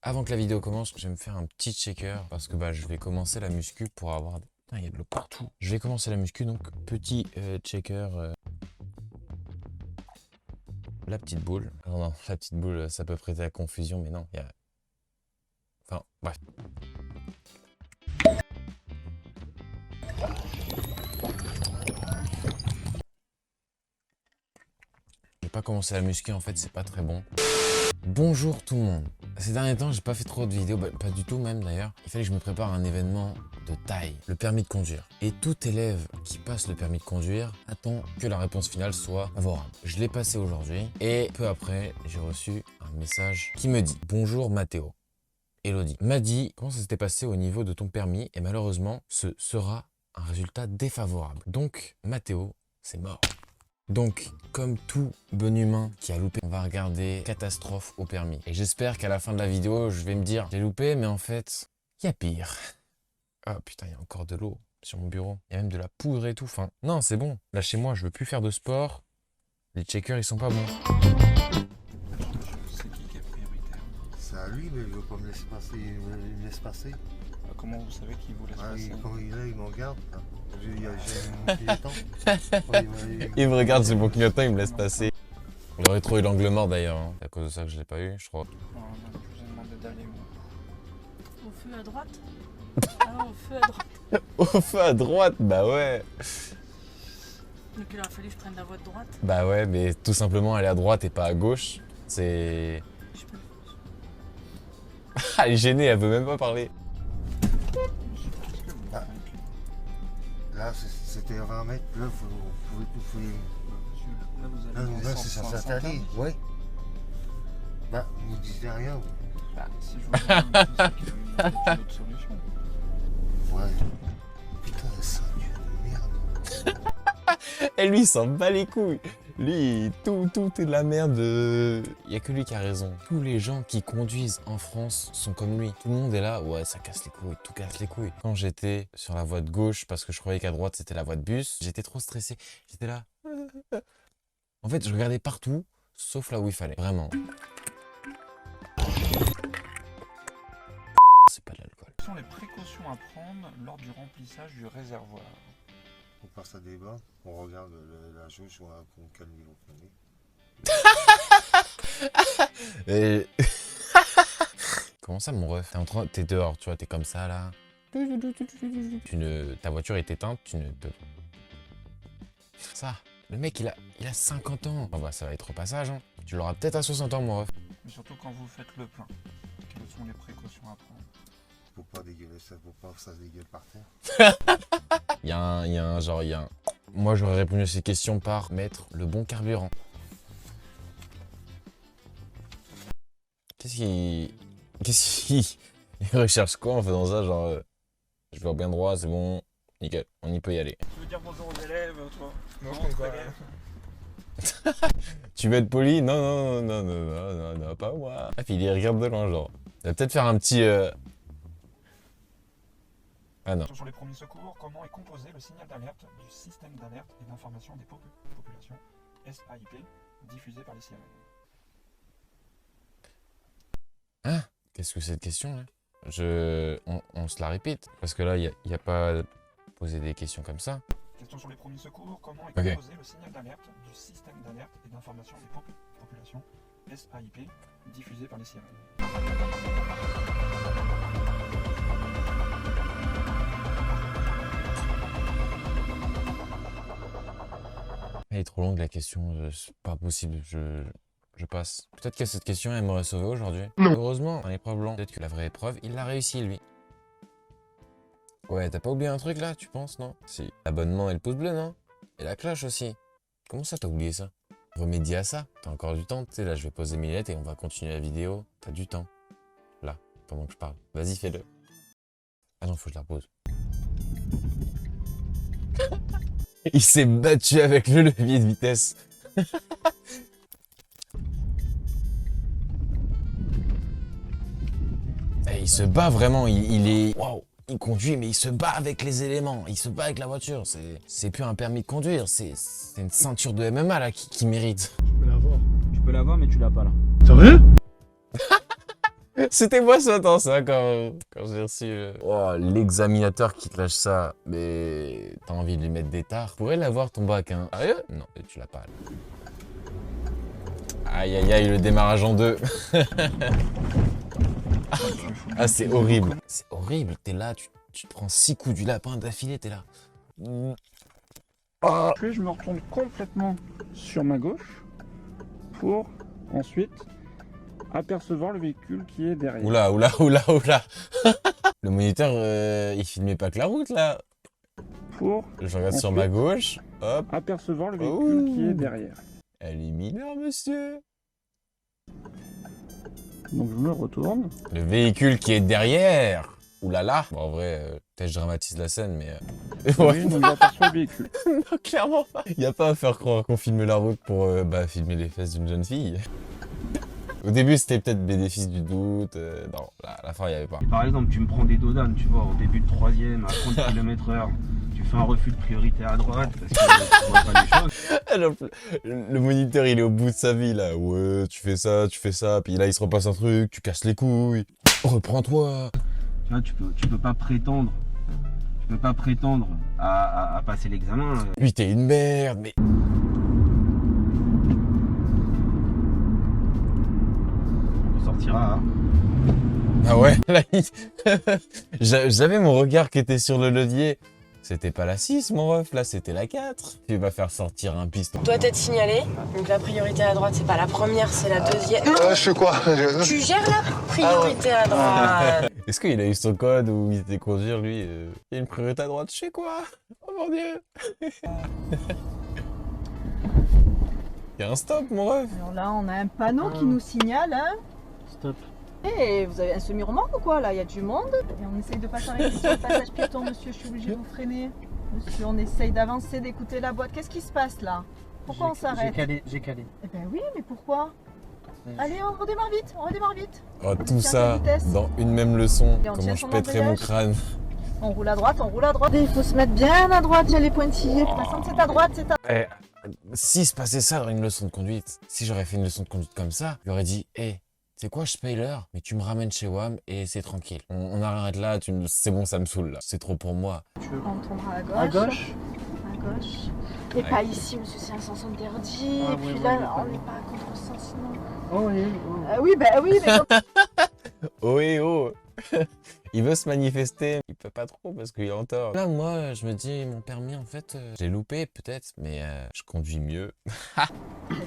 Avant que la vidéo commence, je vais me faire un petit checker parce que je vais commencer la muscu pour avoir... Putain, il y a de l'eau partout. Je vais commencer la muscu, donc petit checker. La petite boule. Non, non, la petite boule, ça peut prêter à confusion, mais non, il y a... Enfin, bref. J'ai pas commencé la muscu, en fait, c'est pas très bon. Bonjour tout le monde. Ces derniers temps, j'ai pas fait trop de vidéos, pas du tout même d'ailleurs. Il fallait que je me prépare à un événement de taille, le permis de conduire. Et tout élève qui passe le permis de conduire attend que la réponse finale soit favorable. Je l'ai passé aujourd'hui et peu après, j'ai reçu un message qui me dit « Bonjour Mathéo, Elodie m'a dit comment ça s'était passé au niveau de ton permis et malheureusement, ce sera un résultat défavorable. Donc Mathéo, c'est mort. » Donc, comme tout bon humain qui a loupé, on va regarder catastrophe au permis. Et j'espère qu'à la fin de la vidéo, je vais me dire, j'ai loupé, mais en fait, il y a pire. Ah putain, il y a encore de l'eau sur mon bureau. Il y a même de la poudre et tout. Enfin, non, c'est bon. Là, chez moi, je veux plus faire de sport. Les checkers, ils sont pas bons. C'est qui est prioritaire? C'est à lui, mais il veut pas me laisser passer. Il me laisse passer. Comment vous savez qu'il vous laisse passer? Quand il est là, il me regarde. J'ai mon clignotant. Il me regarde sur mon clignotant, il me laisse passer. Il aurait trop eu l'angle mort d'ailleurs. Hein. C'est à cause de ça que je l'ai pas eu, je crois. Non, je vous ai demandé d'aller où? Au feu à droite. Ah, au feu à droite. Au feu à droite, bah ouais. Donc il aurait fallu que je prenne la voie de droite. Bah ouais, mais tout simplement aller à droite et pas à gauche, c'est... Je peux. Ah, elle est gênée, elle veut même pas parler. Ah. Là, c'était à 20 mètres. Là, vous pouvez. Là, vous allez Là, c'est ça s'interdit. Oui. Bah, vous dites rien. Si je vous demande un truc, il y a peut-être une autre solution. Ouais. Putain, c'est une merde. Et lui, il s'en bat les couilles. Lui, tout est de la merde. Il y a que lui qui a raison. Tous les gens qui conduisent en France sont comme lui. Tout le monde est là, ouais, ça casse les couilles, tout casse les couilles. Quand j'étais sur la voie de gauche, parce que je croyais qu'à droite, c'était la voie de bus, j'étais trop stressé. J'étais là. En fait, je regardais partout, sauf là où il fallait. Vraiment. C'est pas de l'alcool. Quelles sont les précautions à prendre lors du remplissage du réservoir? On passe à débat. On regarde la jauge, on voit quel niveau on est. Et... Comment ça, mon ref? T'es dehors, tu vois, t'es comme ça, là. Ta voiture est éteinte, tu ne peux... Ça, le mec, il a 50 ans. Oh, ça va être au passage, hein. Tu l'auras peut-être à 60 ans, mon ref. Mais surtout quand vous faites le plein, quelles sont les précautions à prendre? Faut pas dégueuler ça, faut pas que ça se dégueule par terre. Il y a un... Moi, j'aurais répondu à ces questions par mettre le bon carburant. Qu'est-ce qu'il recherche quoi en faisant ça, genre... je vais bien droit, c'est bon, nickel, on y peut y aller. Tu veux dire bonjour aux élèves, toi? Non, Tu veux être poli? Non, pas moi. Ah, puis il regarde de loin, genre. Il va peut-être faire un petit... Ah non. Sur les premiers secours, comment est composé le signal d'alerte du système d'alerte et d'information des populations SAIP diffusé par les sirènes? Hein? Qu'est-ce que c'est cette question là? On se la répète. Parce que là, il n'y a pas posé des questions comme ça. Question sur les premiers secours, comment est composé le signal d'alerte du système d'alerte et d'information des populations SAIP diffusé par les sirènes? Elle est trop longue la question, c'est pas possible, je passe. Peut-être que cette question, elle m'aurait sauvé aujourd'hui. Heureusement, dans l'épreuve blanc, peut-être que la vraie épreuve, il l'a réussi lui. Ouais, t'as pas oublié un truc là, tu penses, non? Si. L'abonnement et le pouce bleu, non? Et la cloche aussi. Comment ça, t'as oublié ça? Remédier à ça, t'as encore du temps, tu sais, là je vais poser mes lunettes et on va continuer la vidéo. T'as du temps. Là, pendant que je parle. Vas-y, fais-le. Ah non, faut que je la repose. Il s'est battu avec le levier de vitesse. Et il se bat vraiment, il est... Waouh! Il conduit, mais il se bat avec les éléments. Il se bat avec la voiture. C'est plus un permis de conduire, c'est une ceinture de MMA là qui mérite. Tu peux l'avoir. Tu peux l'avoir, mais tu l'as pas là. Sérieux? C'était moi ce matin, ça, quand j'ai reçu oh, l'examinateur qui te lâche ça. Mais t'as envie de lui mettre des tares. Tu pourrais l'avoir ton bac, hein. Sérieux? Non, tu l'as pas. Aïe, aïe, aïe, le démarrage en deux. Ah, c'est horrible. C'est horrible. T'es là, tu te prends 6 coups du lapin d'affilée, t'es là. Puis je me retourne complètement sur ma gauche pour ensuite apercevoir le véhicule qui est derrière. Oula, oula, oula, oula. Le moniteur, il filmait pas que la route, là. Pour Je regarde sur ma gauche. Hop. apercevoir le véhicule qui est derrière. Elle est mineure, monsieur. Donc je me retourne. Le véhicule qui est derrière. Oulala. Bon, en vrai, peut-être je dramatise la scène, mais... Oui, donc j'aperçois le véhicule. Non, clairement pas. Y a pas à faire croire qu'on filme la route pour filmer les fesses d'une jeune fille. Au début, c'était peut-être bénéfice du doute. Non, à la fin, il n'y avait pas. Par exemple, tu me prends des dodanes, tu vois, au début de 3ème, à 30 km/h. Tu fais un refus de priorité à droite parce que tu vois pas les choses. Alors, le moniteur, il est au bout de sa vie, là. Ouais, tu fais ça, puis là, il se repasse un truc, tu casses les couilles. Reprends-toi. Tu vois, tu peux pas prétendre. Tu peux pas prétendre à passer l'examen. Lui, t'es une merde, mais... On sortira. Hein. Ah ouais, là, j'avais mon regard qui était sur le levier. C'était pas la 6, mon ref, là, c'était la 4. Tu vas faire sortir un piston. Doit être signalé. Donc la priorité à droite, c'est pas la première, c'est la deuxième. Je fais quoi? Tu gères la priorité à droite. Est-ce qu'il a eu son code ou il était conduire, lui Il y a une priorité à droite, je sais quoi? Oh mon dieu. Il y a un stop, mon ref. Alors là, on a un panneau qui nous signale. Hein. Stop. Et vous avez un semi-remorque ou quoi là? Il y a du monde. Et on essaye de pas s'arrêter sur le passage piéton, monsieur. Je suis obligée de vous freiner. Monsieur, on essaye d'avancer, d'écouter la boîte. Qu'est-ce qui se passe là? Pourquoi on s'arrête? J'ai calé. Eh ben oui, mais pourquoi? Allez, on redémarre vite, on redémarre vite. Oh, tout Tiens, ça vitesse. dans une même leçon. Et on tient Comment je son pèterais mon embrayage. crâne. On roule à droite, on roule à droite. Il faut se mettre bien à droite, il y a les pointillés. De toute façon, c'est à droite, c'est à... Eh, si se passait ça dans une leçon de conduite, si j'aurais fait une leçon de conduite comme ça, j'aurais dit, hé, c'est quoi, je paye l'heure, mais tu me ramènes chez WAM et c'est tranquille. On arrête là, c'est bon, ça me saoule là. C'est trop pour moi. On tournera à gauche. À gauche. À gauche. Et Ouais. pas ici, monsieur, c'est un sens interdit. Ah, Et puis ouais, là, ouais, on n'est pas à contre-sens, non. Oh oui. Oui, mais Oh et oh. Il veut se manifester, il peut pas trop parce qu'il est en tort. Là, moi, je me dis, mon permis, en fait, j'ai loupé peut-être, mais je conduis mieux. très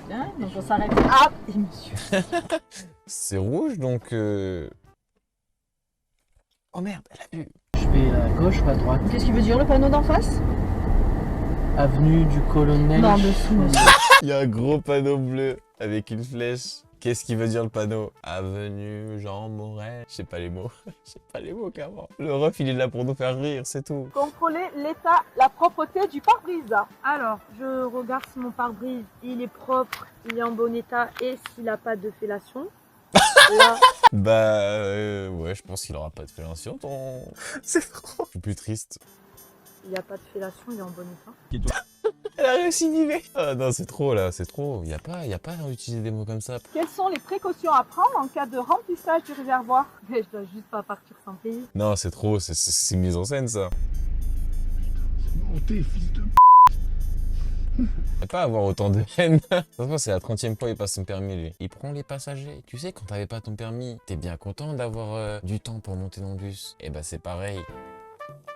bien, donc on s'arrête. Ah, et monsieur. C'est rouge, donc... Oh merde, elle a vu. Je vais à gauche ou à droite? Qu'est-ce qu'il veut dire le panneau d'en face? Avenue du Colonel. Non, dessous, monsieur. Il y a un gros panneau bleu avec une flèche. Qu'est-ce qui veut dire le panneau? Avenue Jean Morel. Je sais pas les mots. Je sais pas les mots, carrément. Le ref, il est là pour nous faire rire, c'est tout. Contrôler l'état, la propreté du pare-brise. Alors, je regarde si mon pare-brise, il est propre, il est en bon état et s'il n'a pas de fellation. Là, Bah, ouais, je pense qu'il aura pas de fellation, ton... C'est trop. Je suis plus triste. il n'y a pas de fellation, il est en bon état. Elle a récidivé. Ah non, c'est trop, là, c'est trop. Y a pas à utiliser des mots comme ça. Quelles sont les précautions à prendre en cas de remplissage du réservoir? Mais je dois juste pas partir sans payer. Non, c'est trop, c'est mise en scène, ça. Oh, t'es fils de... Faut pas avoir autant de haine. De toute façon, c'est la 30e fois qu'il passe son permis, lui. Il prend les passagers. Tu sais, quand t'avais pas ton permis, t'es bien content d'avoir du temps pour monter dans le bus. Et bah, c'est pareil.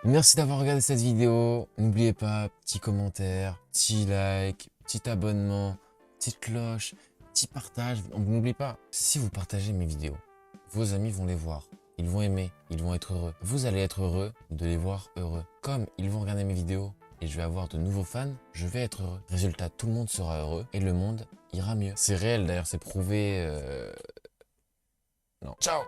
Merci d'avoir regardé cette vidéo. N'oubliez pas, petit commentaire, petit like, petit abonnement, petite cloche, petit partage. N'oubliez pas, si vous partagez mes vidéos, vos amis vont les voir. Ils vont aimer, ils vont être heureux. Vous allez être heureux de les voir heureux. Comme ils vont regarder mes vidéos et je vais avoir de nouveaux fans, je vais être heureux. Résultat, tout le monde sera heureux et le monde ira mieux. C'est réel d'ailleurs, c'est prouvé. Non. Ciao!